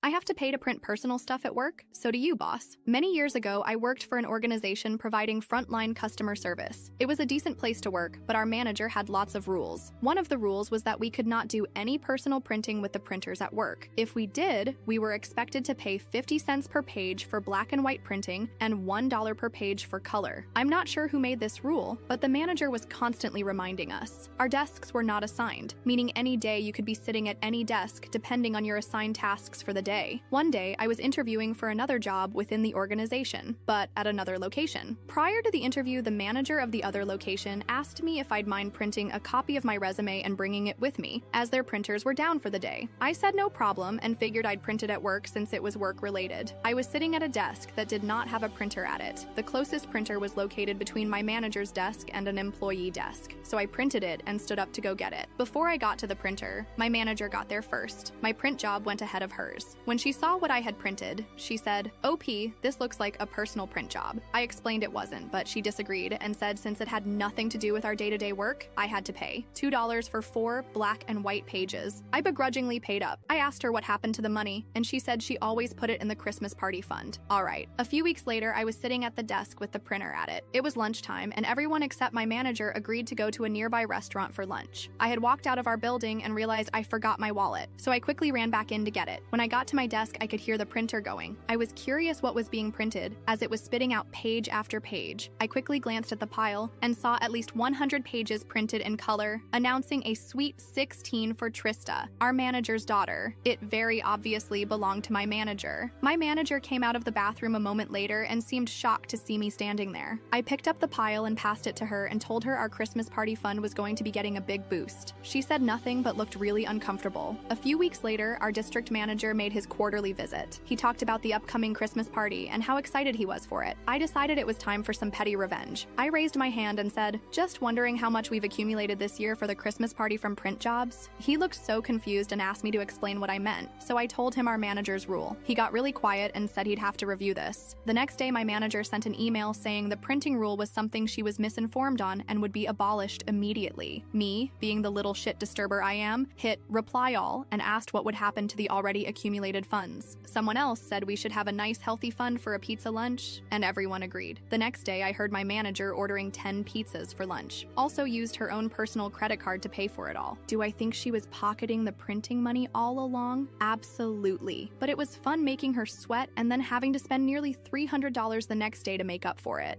I have to pay to print personal stuff at work, so do you, boss. Many years ago, I worked for an organization providing frontline customer service. It was a decent place to work, but our manager had lots of rules. One of the rules was that we could not do any personal printing with the printers at work. If we did, we were expected to pay 50 cents per page for black and white printing and $1 per page for color. I'm not sure who made this rule, but the manager was constantly reminding us. Our desks were not assigned, meaning any day you could be sitting at any desk depending on your assigned tasks for the day. One day, I was interviewing for another job within the organization, but at another location. Prior to the interview, the manager of the other location asked me if I'd mind printing a copy of my resume and bringing it with me, as their printers were down for the day. I said no problem and figured I'd print it at work since it was work-related. I was sitting at a desk that did not have a printer at it. The closest printer was located between my manager's desk and an employee desk, so I printed it and stood up to go get it. Before I got to the printer, my manager got there first. My print job went ahead of hers. When she saw what I had printed, she said, "OP, this looks like a personal print job." I explained it wasn't, but she disagreed and said since it had nothing to do with our day-to-day work, I had to pay $2 for 4 black and white pages. I begrudgingly paid up. I asked her what happened to the money, and she said she always put it in the Christmas party fund. All right. A few weeks later, I was sitting at the desk with the printer at it. It was lunchtime, and everyone except my manager agreed to go to a nearby restaurant for lunch. I had walked out of our building and realized I forgot my wallet, so I quickly ran back in to get it. When I got to my desk, I could hear the printer going. I was curious what was being printed, as it was spitting out page after page. I quickly glanced at the pile and saw at least 100 pages printed in color, announcing a sweet 16 for Trista, our manager's daughter. It very obviously belonged to my manager. My manager came out of the bathroom a moment later and seemed shocked to see me standing there. I picked up the pile and passed it to her and told her our Christmas party fund was going to be getting a big boost. She said nothing but looked really uncomfortable. A few weeks later, our district manager made his quarterly visit. He talked about the upcoming Christmas party and how excited he was for it. I decided it was time for some petty revenge. I raised my hand and said, "Just wondering how much we've accumulated this year for the Christmas party from print jobs?" He looked so confused and asked me to explain what I meant, so I told him our manager's rule. He got really quiet and said he'd have to review this. The next day, my manager sent an email saying the printing rule was something she was misinformed on and would be abolished immediately. Me, being the little shit disturber I am, hit reply all and asked what would happen to the already accumulated funds. Someone else said we should have a nice healthy fund for a pizza lunch, and everyone agreed. The next day, I heard my manager ordering 10 pizzas for lunch. Also used her own personal credit card to pay for it all. Do I think she was pocketing the printing money all along? Absolutely. But it was fun making her sweat and then having to spend nearly $300 the next day to make up for it.